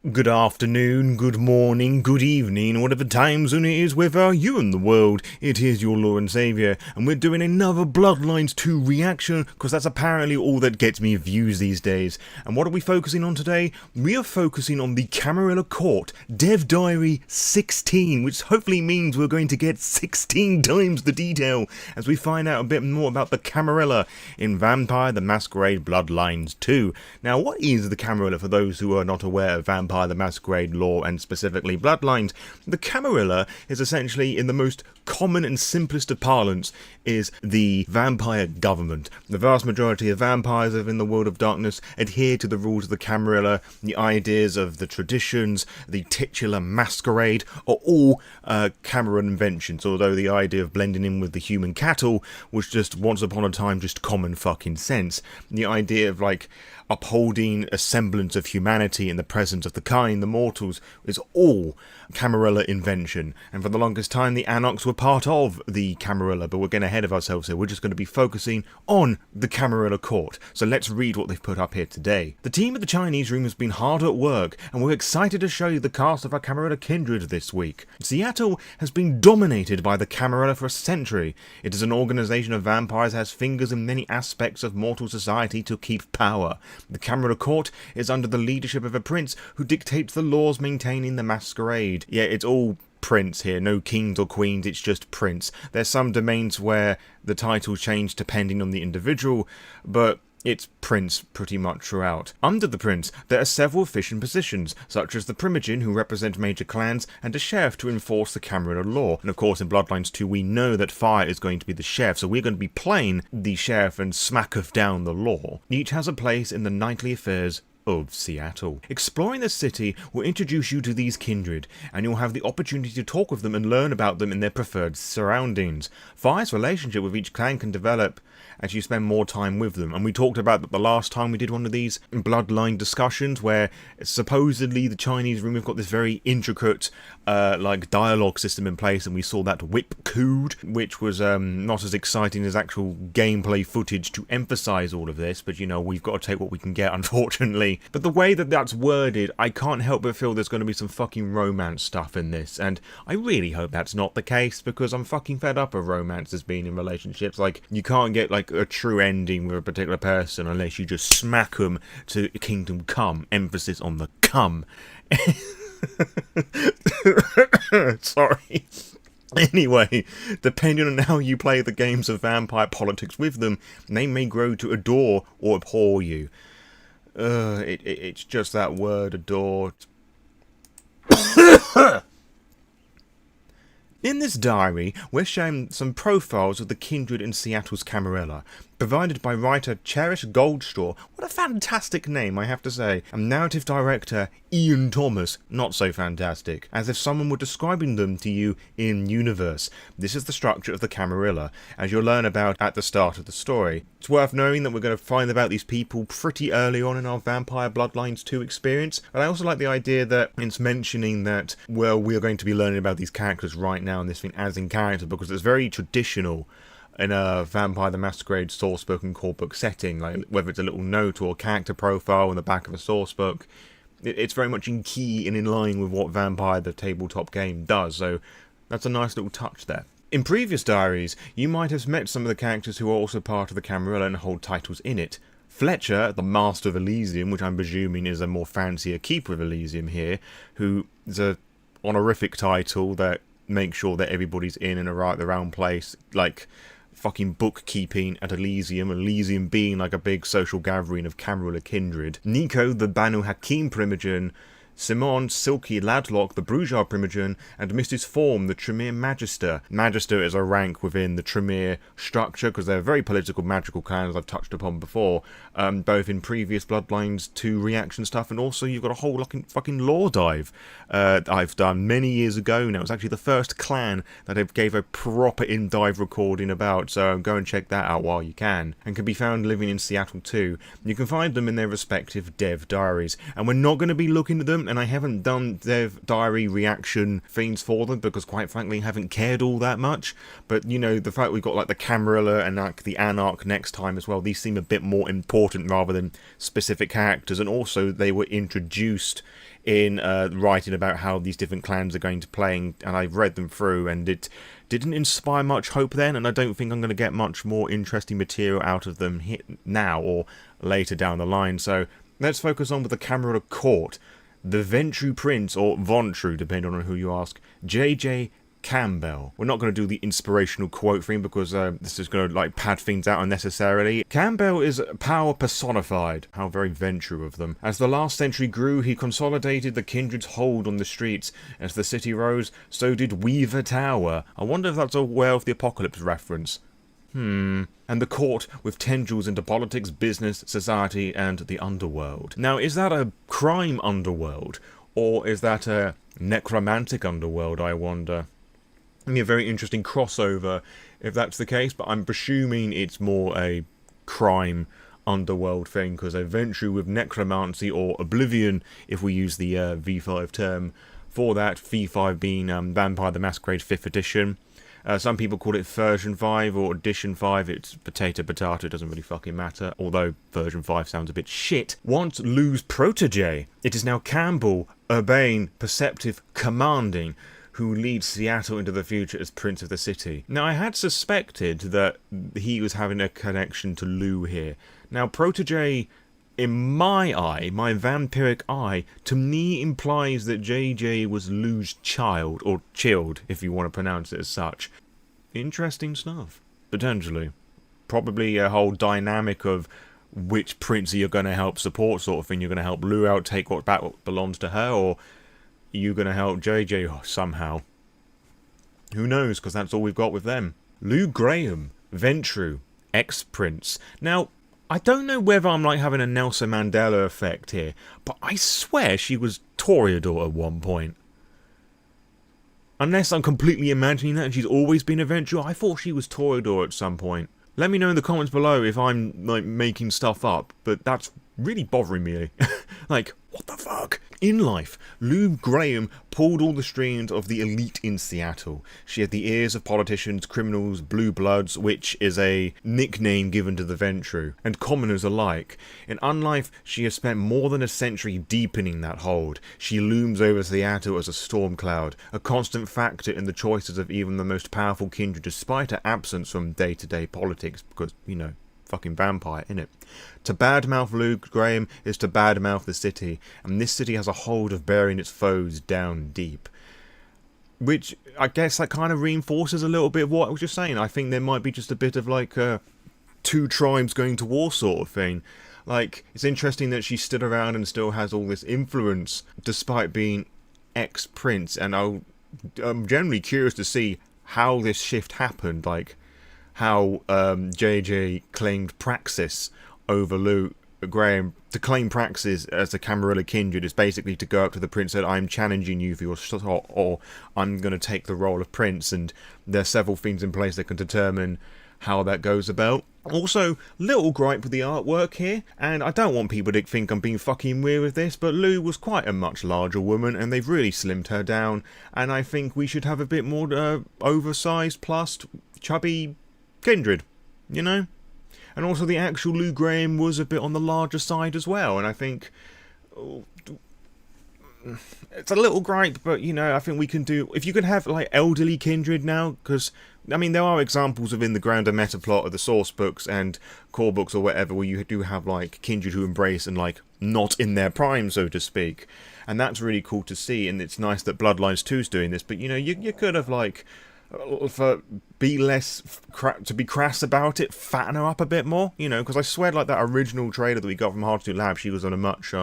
Good afternoon, good morning, good evening, whatever time zone it is wherever you in the world. It is your Lord and Saviour, and we're doing another Bloodlines 2 reaction, because that's apparently all that gets me views these days. And what are we focusing on today? We are focusing on the Camarilla Court, Dev Diary 16, which hopefully means we're going to get 16 times the detail, as we find out a bit more about the Camarilla in Vampire the Masquerade Bloodlines 2. Now, what is the Camarilla for those who are not aware of Vampire the Masquerade lore and specifically Bloodlines? The Camarilla is essentially, in the most common and simplest of parlance, is the vampire government. The vast majority of vampires within the world of darkness adhere to the rules of the Camarilla. The ideas of the traditions, the titular masquerade are all Camarilla inventions, although the idea of blending in with the human cattle was just once upon a time just common fucking sense. The idea of like upholding a semblance of humanity in the presence of the kind, the mortals, is all Camarilla invention. And for the longest time the Anarchs were part of the Camarilla, but we're getting ahead of ourselves here. We're just going to be focusing on the Camarilla Court. So let's read what they've put up here today. The team at the Chinese room has been hard at work, and we're excited to show you the cast of our Camarilla kindred this week. Seattle has been dominated by the Camarilla for a century. It is an organization of vampires that has fingers in many aspects of mortal society to keep power. The Camarilla Court is under the leadership of a prince who dictates the laws maintaining the masquerade. Yeah, it's all prince here, no kings or queens, it's just prince. There's some domains where the titles change depending on the individual, but it's prince pretty much throughout. Under the prince, there are several official positions, such as the primogen, who represent major clans, and a sheriff to enforce the Camarilla law. And of course in Bloodlines 2 we know that Fire is going to be the sheriff, so we're going to be playing the sheriff and smacketh down the law. Each has a place in the nightly affairs of Seattle. Exploring the city will introduce you to these kindred, and you'll have the opportunity to talk with them and learn about them in their preferred surroundings. Fire's relationship with each clan can develop as you spend more time with them, and we talked about that the last time we did one of these bloodline discussions, where supposedly the Chinese room have got this very intricate like dialogue system in place, and we saw that whip code, which was not as exciting as actual gameplay footage to emphasize all of this, but you know, we've got to take what we can get, unfortunately. But the way that that's worded, I can't help but feel there's going to be some fucking romance stuff in this, and I really hope that's not the case, because I'm fucking fed up of romances being in relationships. Like, you can't get like a true ending with a particular person unless you just smack them to kingdom come, emphasis on the come. Sorry. Anyway, depending on how you play the games of vampire politics with them, they may grow to adore or abhor you. It's just that word, adore. In this diary, we're shown some profiles of the kindred in Seattle's Camarilla, provided by writer Cherish Goldstraw. What a fantastic name, I have to say. And narrative director Ian Thomas, not so fantastic, as if someone were describing them to you in universe. This is the structure of the Camarilla, as you'll learn about at the start of the story. It's worth knowing that we're going to find about these people pretty early on in our Vampire Bloodlines 2 experience, but I also like the idea that it's mentioning that, well, we're going to be learning about these characters right now in this thing as in character, because it's very traditional in a Vampire the Masquerade sourcebook and core book setting, like whether it's a little note or a character profile in the back of a sourcebook. It's very much in key and in line with what Vampire the tabletop game does, so that's a nice little touch there. In previous diaries, you might have met some of the characters who are also part of the Camarilla and hold titles in it. Fletcher, the Master of Elysium, which I'm presuming is a more fancier Keeper of Elysium here, who is a honorific title that makes sure that everybody's in and around the round place, like fucking bookkeeping at Elysium, Elysium being like a big social gathering of Camarilla kindred. Nico, the Banu Hakim primogen, Simon, Silky Ladlock, the Brujar primogen, and Mrs. Form, the Tremere Magister. Magister is a rank within the Tremere structure, because they're very political, magical clans I've touched upon before, both in previous Bloodlines 2 reaction stuff, and also you've got a whole fucking lore dive I've done many years ago now. It's actually the first clan that I gave a proper in-dive recording about, so go and check that out while you can, and can be found living in Seattle too. You can find them in their respective dev diaries, and we're not going to be looking at them and I haven't done their diary reaction themes for them because, quite frankly, I haven't cared all that much. But, you know, the fact we've got like the Camarilla and like the Anarch next time as well, these seem a bit more important rather than specific characters. And also, they were introduced in writing about how these different clans are going to play, and I've read them through, and it didn't inspire much hope then, and I don't think I'm going to get much more interesting material out of them now or later down the line. So let's focus on with the Camarilla Court. The Ventru Prince, or Vontru, depending on who you ask, J.J. Campbell. We're not going to do the inspirational quote thing because this is going to like pad things out unnecessarily. Campbell is power personified. How very Ventru of them. As the last century grew, he consolidated the Kindred's hold on the streets. As the city rose, so did Weaver Tower. I wonder if that's a Well of the Apocalypse reference. And the court with tendrils into politics, business, society, and the underworld. Now, is that a crime underworld? Or is that a necromantic underworld, I wonder? I mean, a very interesting crossover if that's the case, but I'm presuming it's more a crime underworld thing, because a Ventru with necromancy, or oblivion, if we use the V5 term for that, V5 being Vampire the Masquerade 5th edition. Some people call it version 5 or edition 5. It's potato, it doesn't really fucking matter. Although version 5 sounds a bit shit. Once Lou's protege, it is now Campbell, urbane, perceptive, commanding, who leads Seattle into the future as Prince of the City. Now, I had suspected that he was having a connection to Lou here. Now, protege, in my eye, my vampiric eye, to me implies that JJ was Lou's child, or chilled, if you want to pronounce it as such. Interesting stuff. Potentially. Probably a whole dynamic of which prince you're going to help support sort of thing. You're going to help Lou out, take what belongs to her, or you're going to help JJ somehow. Who knows, because that's all we've got with them. Lou Graham, Ventru, ex-prince. Now, I don't know whether I'm like having a Nelson Mandela effect here, but I swear she was Toreador at one point. Unless I'm completely imagining that and she's always been a Ventru, I thought she was Toreador at some point. Let me know in the comments below if I'm like making stuff up, but that's really bothering me. Like, what the fuck? In life, Lou Graham pulled all the strings of the elite in Seattle. She had the ears of politicians, criminals, blue bloods, which is a nickname given to the Ventru, and commoners alike. In unlife, she has spent more than a century deepening that hold. She looms over Seattle as a storm cloud, a constant factor in the choices of even the most powerful kindred, despite her absence from day-to-day politics, because, you know, fucking vampire, innit? To badmouth Lou Graham is to badmouth the city, and this city has a hold of burying its foes down deep. Which, I guess, that kind of reinforces a little bit of what I was just saying. I think there might be just a bit of, like, two tribes going to war sort of thing. Like, it's interesting that she stood around and still has all this influence, despite being ex-prince, and I'm generally curious to see how this shift happened, like, how JJ claimed praxis over Lou Graham. To claim praxis as a Camarilla kindred is basically to go up to the prince and say, I'm challenging you for your shot, or I'm going to take the role of prince, and there's several things in place that can determine how that goes about. Also, little gripe with the artwork here, and I don't want people to think I'm being fucking weird with this, but Lou was quite a much larger woman, and they've really slimmed her down, and I think we should have a bit more oversized, plus chubby kindred, you know? And also the actual Lou Graham was a bit on the larger side as well, and I think it's a little gripe, but, you know, I think we can do, if you can have, like, elderly kindred now, because, I mean, there are examples within the grander meta plot of the source books and core books or whatever, where you do have, like, kindred who embrace and, like, not in their prime, so to speak, and that's really cool to see, and it's nice that Bloodlines 2's doing this, but, you know, you could have, like, be less to be crass about it, fatten her up a bit more, you know, because I swear, like, that original trailer that we got from Hard to Lab, she was on a much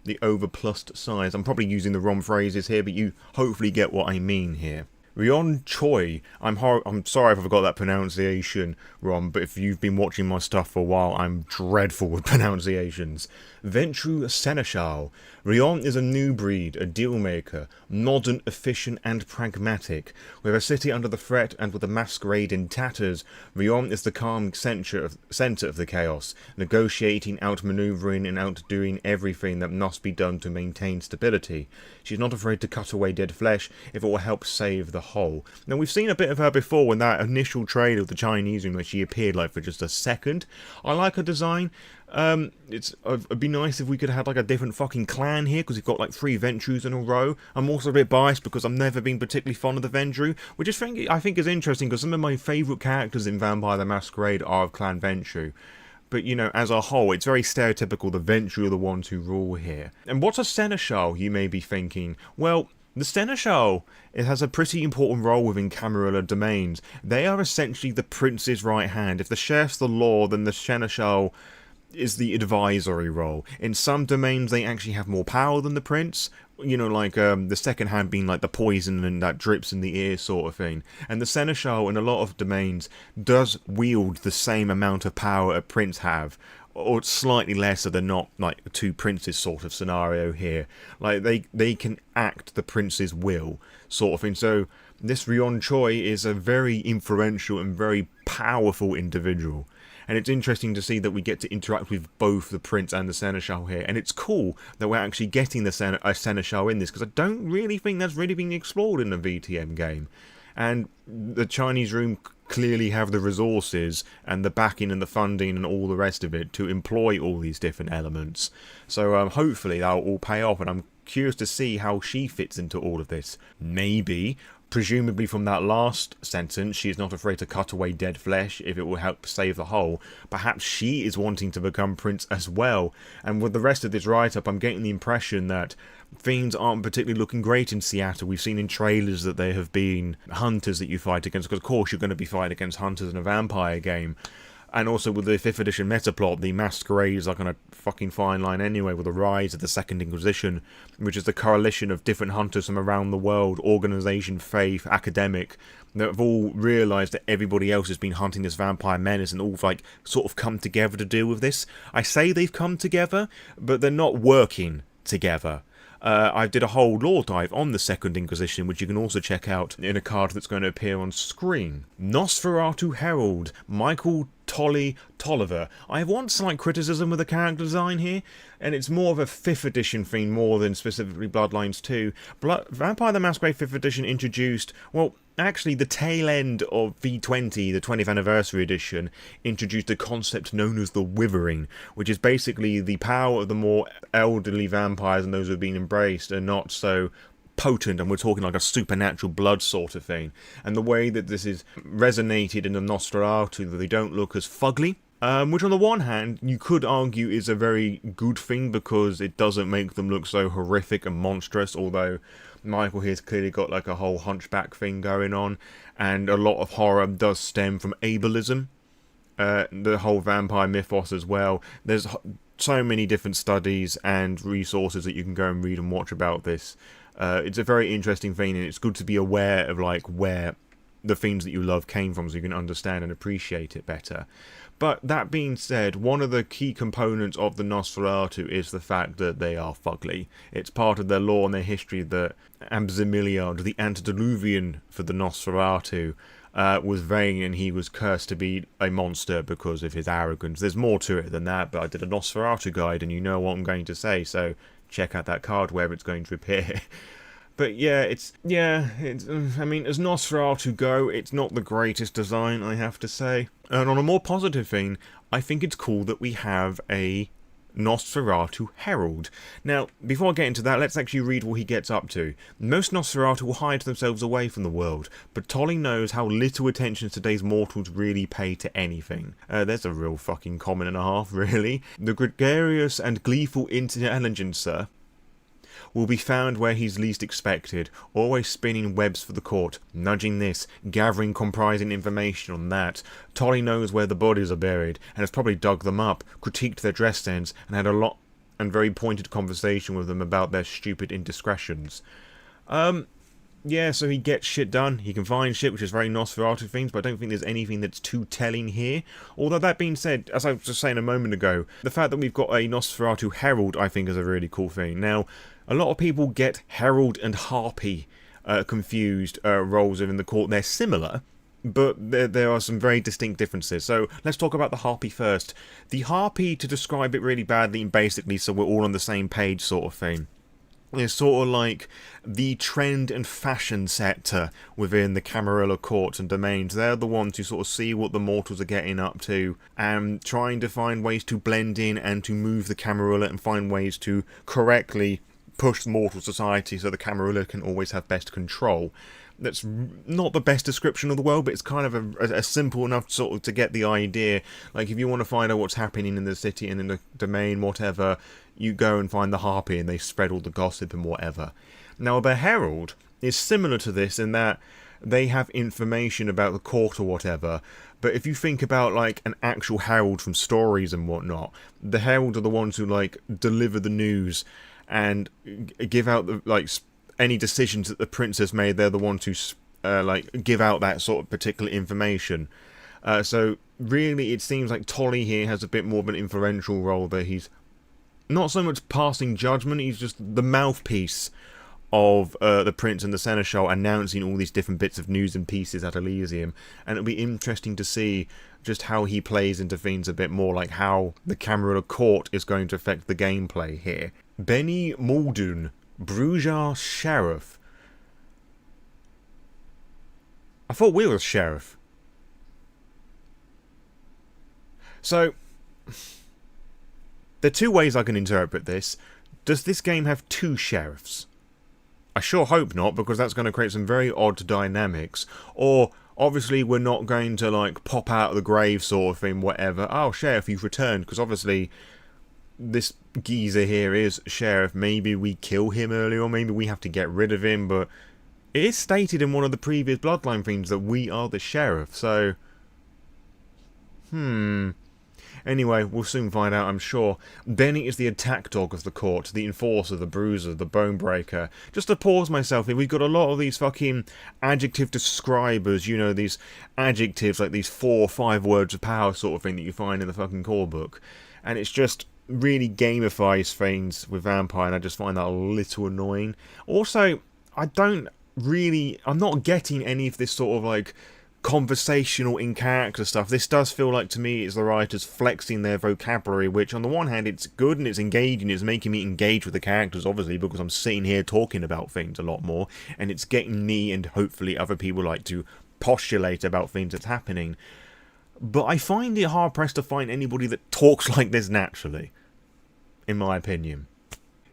the overplussed size. I'm probably using the wrong phrases here, but you hopefully get what I mean here. Ryon Choi. I'm sorry if I've got that pronunciation wrong, but if you've been watching my stuff for a while, I'm dreadful with pronunciations. Ventru Seneschal. Ryon is a new breed, a dealmaker, modern, efficient and pragmatic. With a city under the threat and with a masquerade in tatters, Ryon is the calm centre of the chaos, negotiating, outmanoeuvring and outdoing everything that must be done to maintain stability. She's not afraid to cut away dead flesh if it will help save the whole. Now, we've seen a bit of her before in that initial trailer of the Chinese room where she appeared like for just a second. I like her design. It'd be nice if we could have like a different fucking clan here, because we've got like 3 Ventrus in a row. I'm also a bit biased because I've never been particularly fond of the Ventru, which I think is interesting because some of my favourite characters in Vampire the Masquerade are of Clan Ventru. But, you know, as a whole, it's very stereotypical the Ventru are the ones who rule here. And what's a Seneschal, you may be thinking? Well, the Seneschal, it has a pretty important role within Camarilla domains. They are essentially the prince's right hand. If the sheriff's the law, then the Seneschal is the advisory role. In some domains, they actually have more power than the prince. You know, like the second hand being like the poison and that drips in the ear sort of thing. And the Seneschal in a lot of domains does wield the same amount of power a prince have, or slightly less, so they're not like a 2 princes sort of scenario here. Like they can act the prince's will sort of thing. So this Ryon Choi is a very influential and very powerful individual. And it's interesting to see that we get to interact with both the Prince and the Seneschal here. And it's cool that we're actually getting a Seneschal in this, because I don't really think that's really been explored in the VtM game. And the Chinese room clearly have the resources and the backing and the funding and all the rest of it to employ all these different elements. So hopefully that'll all pay off, and I'm curious to see how she fits into all of this. Maybe, presumably from that last sentence, she is not afraid to cut away dead flesh if it will help save the whole. Perhaps she is wanting to become prince as well. And with the rest of this write-up, I'm getting the impression that things aren't particularly looking great in Seattle. We've seen in trailers that there have been hunters that you fight against, because of course you're going to be fighting against hunters in a vampire game. And also with the 5th edition metaplot, the Masquerade is like on a fucking fine line anyway, with the rise of the Second Inquisition, which is the coalition of different hunters from around the world, organisation, faith, academic, that have all realised that everybody else has been hunting this vampire menace and all like sort of come together to deal with this. I say they've come together, but they're not working together. I did a whole lore dive on the Second Inquisition, which you can also check out in a card that's going to appear on screen. Nosferatu Herald, Michael Tolliver. I have one slight criticism with the character design here, and it's more of a 5th edition theme more than specifically Bloodlines 2. Vampire the Masquerade 5th edition introduced, well, actually the tail end of V20, the 20th anniversary edition, introduced a concept known as the Withering, which is basically the power of the more elderly vampires and those who have been embraced are not so potent, and we're talking like a supernatural blood sort of thing. And the way that this is resonated in the Nosferatu, that they don't look as fugly, which on the one hand you could argue is a very good thing because it doesn't make them look so horrific and monstrous, although Michael here's clearly got like a whole hunchback thing going on, and a lot of horror does stem from ableism, the whole vampire mythos as well. There's so many different studies and resources that you can go and read and watch about this. It's a very interesting thing, and it's good to be aware of like where the things that you love came from so you can understand and appreciate it better. But that being said, one of the key components of the Nosferatu is the fact that they are fugly. It's part of their lore and their history that Ambzimiliard, the antediluvian for the Nosferatu, was vain, and he was cursed to be a monster because of his arrogance. There's more to it than that, but I did a Nosferatu guide and you know what I'm going to say, so check out that card where it's going to appear. But yeah, I mean, as Nosferatu go, it's not the greatest design, I have to say. And on a more positive thing, I think it's cool that we have a Nosferatu Herald. Now, before I get into that, let's actually read what he gets up to. Most Nosferatu will hide themselves away from the world, but Tolly knows how little attention today's mortals really pay to anything. There's a real fucking comment and a half, really. The gregarious and gleeful intelligencer will be found where he's least expected, always spinning webs for the court, nudging this, gathering comprising information on that. Tolly knows where the bodies are buried, and has probably dug them up, critiqued their dress sense, and had a lot and very pointed conversation with them about their stupid indiscretions. Yeah, so he gets shit done. He can find shit, which is very Nosferatu themes, but I don't think there's anything that's too telling here. Although that being said, as I was just saying a moment ago, the fact that we've got a Nosferatu Herald, I think, is a really cool thing. Now, a lot of people get Herald and Harpy confused roles within the court. They're similar, but there are some very distinct differences. So let's talk about the Harpy first. The Harpy, to describe it really badly and basically so we're all on the same page sort of thing, is sort of like the trend and fashion sector within the Camarilla Court and domains. They're the ones who sort of see what the mortals are getting up to and trying to find ways to blend in and to move the Camarilla and find ways to correctly push mortal society so the Camarilla can always have best control. That's not the best description of the world, but it's kind of a simple enough sort of to get the idea. Like, if you want to find out what's happening in the city and in the domain, whatever, you go and find the Harpy and they spread all the gossip and whatever. Now, the Herald is similar to this in that they have information about the court or whatever, but if you think about, like, an actual herald from stories and whatnot, the Herald are the ones who, like, deliver the news and give out the, like, any decisions that the prince has made. They're the ones who, like, give out that sort of particular information. So, really, it seems like Tolly here has a bit more of an influential role there. He's not so much passing judgment, he's just the mouthpiece of the Prince and the Seneschal, announcing all these different bits of news and pieces at Elysium. And it'll be interesting to see just how he plays into things a bit more, like how the Camarilla Court is going to affect the gameplay here. Benny Muldoon, Bruges Sheriff. I thought we were Sheriff. So, there are two ways I can interpret this. Does this game have two sheriffs? I sure hope not, because that's going to create some very odd dynamics. Or, obviously, we're not going to, like, pop out of the grave sort of thing, whatever. Oh, Sheriff, you've returned, because obviously this geezer here is Sheriff. Maybe we kill him earlier, or maybe we have to get rid of him, but it is stated in one of the previous Bloodline themes that we are the Sheriff, so anyway, we'll soon find out, I'm sure. Benny is the attack dog of the court, the enforcer, the bruiser, the bone breaker. Just to pause myself here, we've got a lot of these fucking adjective describers, you know, these adjectives, like these 4 or 5 words of power sort of thing that you find in the fucking core book. And it's just really gamifies things with Vampire, and I just find that a little annoying. Also, I'm not getting any of this sort of, like, conversational in-character stuff. This does feel like, to me, it's the writers flexing their vocabulary, which on the one hand it's good and it's engaging, it's making me engage with the characters, obviously, because I'm sitting here talking about things a lot more, and it's getting me and hopefully other people like to postulate about things that's happening. But I find it hard-pressed to find anybody that talks like this naturally, in my opinion.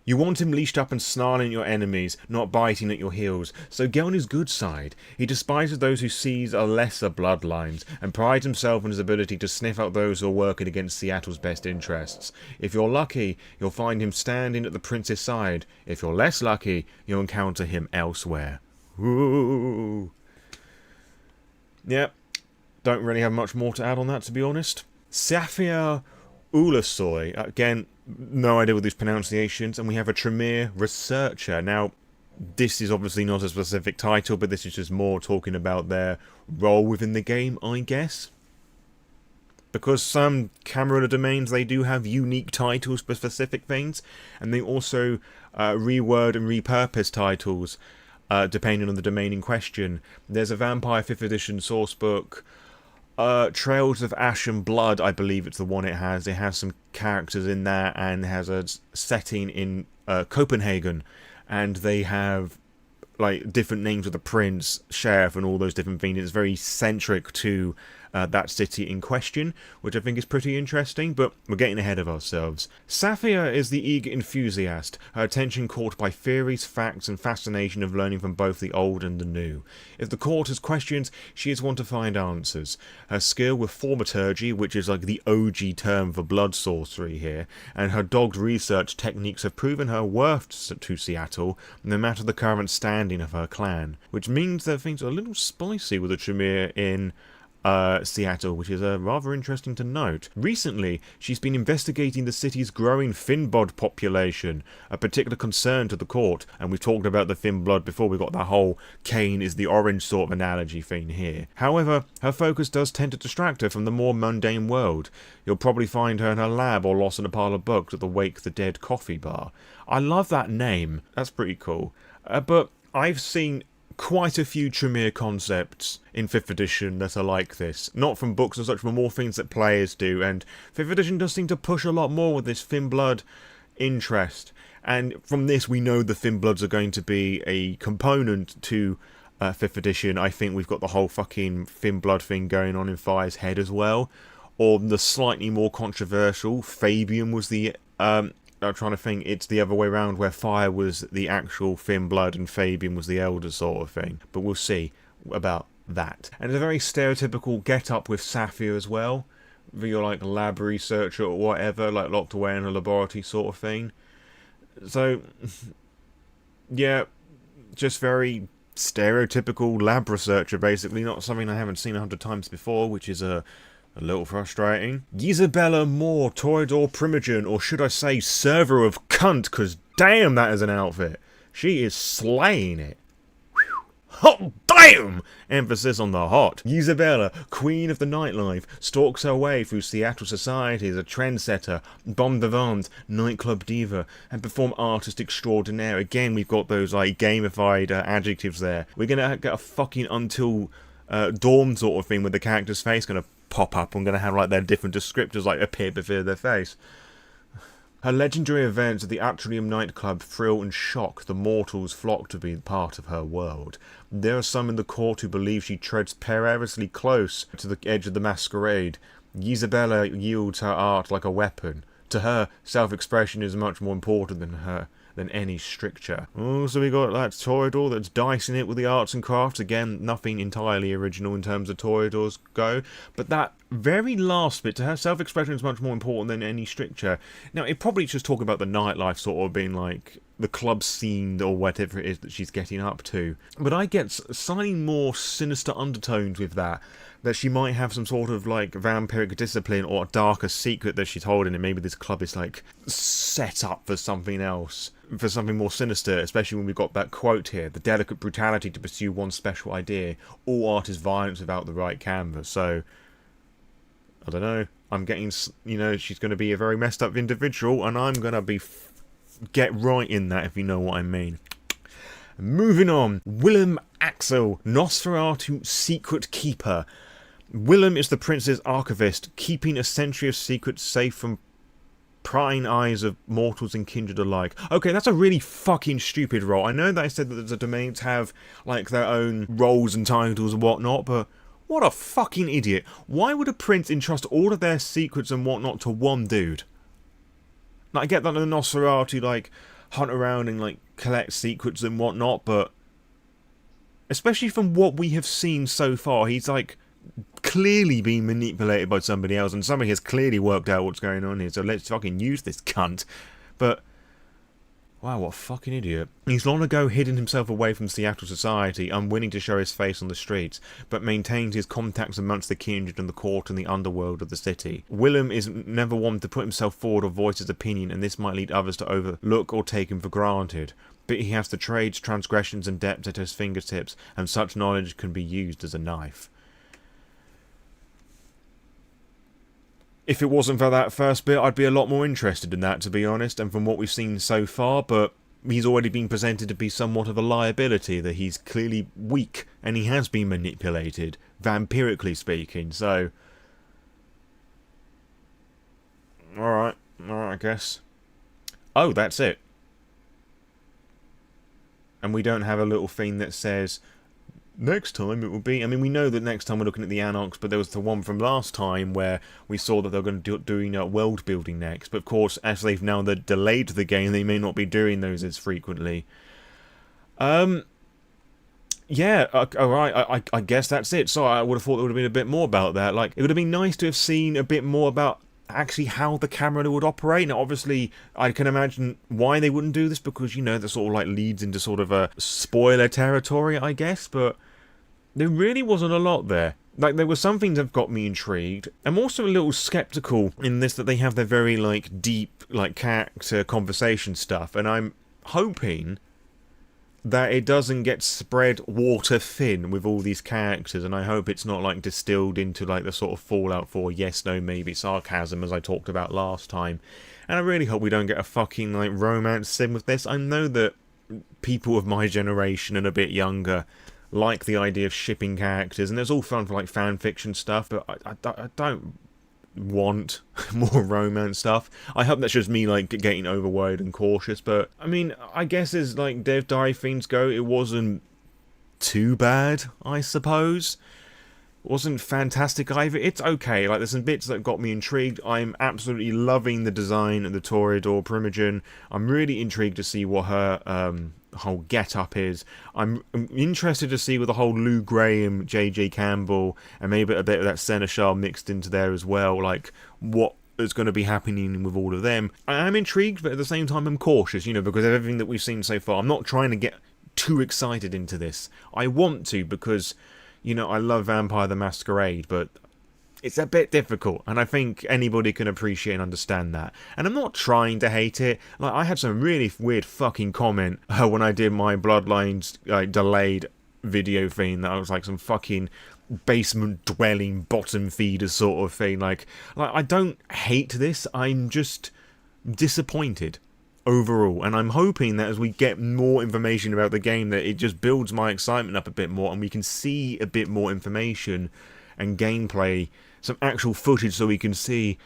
You want him leashed up and snarling at your enemies, not biting at your heels, so get on his good side. He despises those who seize a lesser bloodlines, and prides himself on his ability to sniff out those who are working against Seattle's best interests. If you're lucky, you'll find him standing at the prince's side. If you're less lucky, you'll encounter him elsewhere. Ooh. Yep. Don't really have much more to add on that, to be honest. Safia Ulasoy. Again, no idea with these pronunciations. And we have a Tremere Researcher. Now, this is obviously not a specific title, but this is just more talking about their role within the game, I guess. Because some Camarilla domains, they do have unique titles for specific things. And they also reword and repurpose titles depending on the domain in question. There's a Vampire 5th edition sourcebook. Trails of Ash and Blood, I believe it's the one it has. It has some characters in there and has a setting in Copenhagen. And they have, like, different names of the prince, sheriff, and all those different things. It's very centric to that city in question, which I think is pretty interesting, but we're getting ahead of ourselves. Safia is the eager enthusiast, her attention caught by theories, facts, and fascination of learning from both the old and the new. If the court has questions, she is one to find answers. Her skill with thaumaturgy, which is like the OG term for blood sorcery here, and her dogged research techniques have proven her worth to Seattle, no matter the current standing of her clan, which means that things are a little spicy with the Tremere in Seattle, which is rather interesting to note. Recently, she's been investigating the city's growing thin blood population, a particular concern to the court, and we've talked about the thin blood before. We got that whole Cain is the orange sort of analogy thing here. However, her focus does tend to distract her from the more mundane world. You'll probably find her in her lab or lost in a pile of books at the Wake the Dead coffee bar. I love that name. That's pretty cool. But I've seen quite a few Tremere concepts in 5th edition that are like this. Not from books and such, but more things that players do, and 5th edition does seem to push a lot more with this thin blood interest. And from this, we know the thin bloods are going to be a component to 5th edition. I think we've got the whole fucking thin blood thing going on in Fire's head as well. Or the slightly more controversial, Fabian was the I'm trying to think, it's the other way around, where Fire was the actual thin blood and Fabian was the elder sort of thing. But we'll see about that. And it's a very stereotypical get-up with Safia as well. You're like a lab researcher or whatever, like locked away in a laboratory sort of thing. So, yeah, just very stereotypical lab researcher, basically. Not something I haven't seen 100 times before, which is a little frustrating. Isabella Moore, Toreador Primogen, or should I say server of cunt, because damn, that is an outfit. She is slaying it. Hot damn! Emphasis on the hot. Isabella, queen of the nightlife, stalks her way through Seattle society as a trendsetter, bon vivant, nightclub diva, and perform artist extraordinaire. Again, we've got those like gamified adjectives there. We're gonna get a fucking Until Dawn sort of thing with the character's face gonna pop up. I'm going to have like their different descriptors like appear before their face. Her legendary events at the Atrium nightclub thrill and shock the mortals flock to be part of her world. There are some in the court who believe she treads perilously close to the edge of the Masquerade. Isabella yields her art like a weapon. To her, self-expression is much more important than any stricture. Oh, so we got that Toreador that's dicing it with the arts and crafts. Again, nothing entirely original in terms of Toreadors go. But that very last bit, to her, self-expression is much more important than any stricture. Now, it probably just talk about the nightlife sort of being like the club scene or whatever it is that she's getting up to. But I get slightly more sinister undertones with that. That she might have some sort of like vampiric discipline or a darker secret that she's holding, and maybe this club is like set up for something else, for something more sinister, especially when we've got that quote here: the delicate brutality to pursue one special idea. All art is violence without the right canvas. So, I don't know, I'm getting, you know, she's going to be a very messed up individual, and I'm going to be get right in that, if you know what I mean. Moving on, Willem Axel, Nosferatu Secret Keeper. Willem is the prince's archivist, keeping a century of secrets safe from prying eyes of mortals and kindred alike. Okay, that's a really fucking stupid role. I know that I said that the domains have, like, their own roles and titles and whatnot, but what a fucking idiot. Why would a prince entrust all of their secrets and whatnot to one dude? Like, I get that the Nosferatu, like, hunt around and, like, collect secrets and whatnot, but especially from what we have seen so far, he's, like, clearly being manipulated by somebody else, and somebody has clearly worked out what's going on here, so let's fucking use this cunt. But wow, what a fucking idiot. He's long ago hidden himself away from Seattle society, unwilling to show his face on the streets, but maintains his contacts amongst the kindred and the court and the underworld of the city. Willem is never one to put himself forward or voice his opinion, and this might lead others to overlook or take him for granted. But he has the trades, transgressions and depths at his fingertips, and such knowledge can be used as a knife. If it wasn't for that first bit, I'd be a lot more interested in that, to be honest, and from what we've seen so far, but he's already been presented to be somewhat of a liability, that he's clearly weak, and he has been manipulated, vampirically speaking, so Alright, I guess. Oh, that's it. And we don't have a little thing that says next time it will be... I mean, we know that next time we're looking at the Anarchs, but there was the one from last time where we saw that they're going to do doing world building next. But of course, as they've now delayed the game, they may not be doing those as frequently. Yeah, alright, I guess that's it. Sorry, I would have thought there would have been a bit more about that. Like, it would have been nice to have seen a bit more about actually how the camera would operate. Now, obviously, I can imagine why they wouldn't do this, because, you know, that sort of like leads into sort of a spoiler territory, I guess, but there really wasn't a lot there. like, there were some things that got me intrigued. I'm also a little skeptical in this, that they have their very, like, deep, like, character conversation stuff, and I'm hoping that it doesn't get spread water thin with all these characters, and I hope it's not, like, distilled into, like, the sort of Fallout 4 yes, no, maybe sarcasm as I talked about last time. And I really hope we don't get a fucking, like, romance sim with this. I know that people of my generation and a bit younger like the idea of shipping characters, and it's all fun for, like, fan fiction stuff, but I don't want more romance stuff. I hope that's just me, like, getting overworried and cautious, but, I mean, I guess as, like, Dev Dive themes go, it wasn't too bad, I suppose. It wasn't fantastic either. It's okay. Like, there's some bits that got me intrigued. I'm absolutely loving the design of the Toreador Primogen. I'm really intrigued to see what her whole get-up is. I'm interested to see with the whole Lou Graham, J.J. Campbell, and maybe a bit of that Seneschal mixed into there as well, like, what is going to be happening with all of them. I am intrigued, but at the same time I'm cautious, you know, because of everything that we've seen so far. I'm not trying to get too excited into this. I want to, because, you know, I love Vampire the Masquerade, but it's a bit difficult, and I think anybody can appreciate and understand that. And I'm not trying to hate it. Like, I had some really weird fucking comment when I did my Bloodlines delayed video thing, that I was like some fucking basement dwelling bottom feeder sort of thing. Like I don't hate this, I'm just disappointed overall, and I'm hoping that as we get more information about the game, that it just builds my excitement up a bit more, and we can see a bit more information and gameplay, some actual footage, so we can see,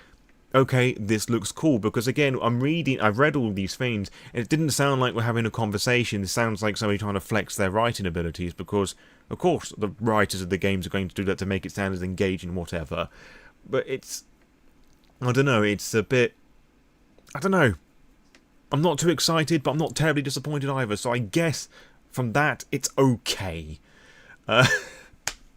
okay, this looks cool. Because again, I've read all these things, and it didn't sound like we're having a conversation. It sounds like somebody trying to flex their writing abilities, because of course the writers of the games are going to do that to make it sound as engaging, whatever. But it's, I don't know, it's a bit, I don't know. I'm not too excited, but I'm not terribly disappointed either, so I guess from that, it's okay.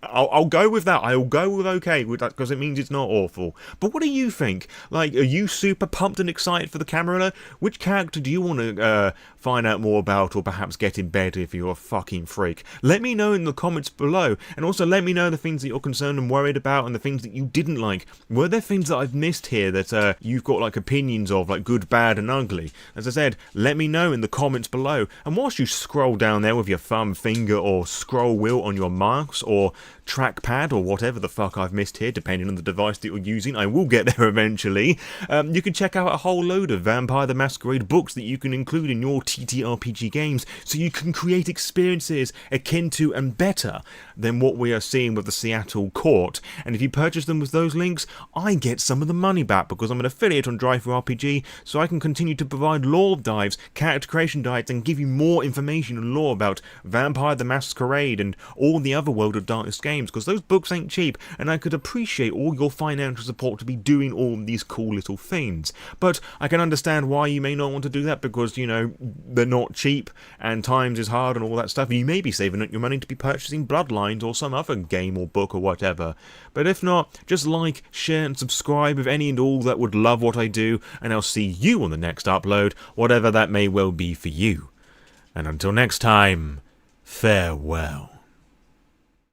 I'll go with that. I'll go with okay with that, because it means it's not awful. But what do you think? Like, are you super pumped and excited for the Camarilla? Which character do you want to find out more about, or perhaps get in bed if you're a fucking freak? Let me know in the comments below, and also let me know the things that you're concerned and worried about, and the things that you didn't like. Were there things that I've missed here that you've got, like, opinions of, like good, bad, and ugly? As I said, let me know in the comments below. And whilst you scroll down there with your thumb, finger, or scroll wheel on your mouse, or trackpad, or whatever the fuck I've missed here, depending on the device that you're using, I will get there eventually. You can check out a whole load of Vampire the Masquerade books that you can include in your TTRPG games, so you can create experiences akin to and better than what we are seeing with the Seattle Court. And if you purchase them with those links, I get some of the money back, because I'm an affiliate on DriveThruRPG, so I can continue to provide lore dives, character creation diets, and give you more information and lore about Vampire the Masquerade and all the other World of Darkness games, because those books ain't cheap, and I could appreciate all your financial support to be doing all these cool little things. But I can understand why you may not want to do that, because, you know, they're not cheap, and times is hard and all that stuff. You may be saving up your money to be purchasing Bloodlines or some other game or book or whatever. But if not, just like, share, and subscribe with any and all that would love what I do, and I'll see you on the next upload, whatever that may well be for you. And until next time, farewell.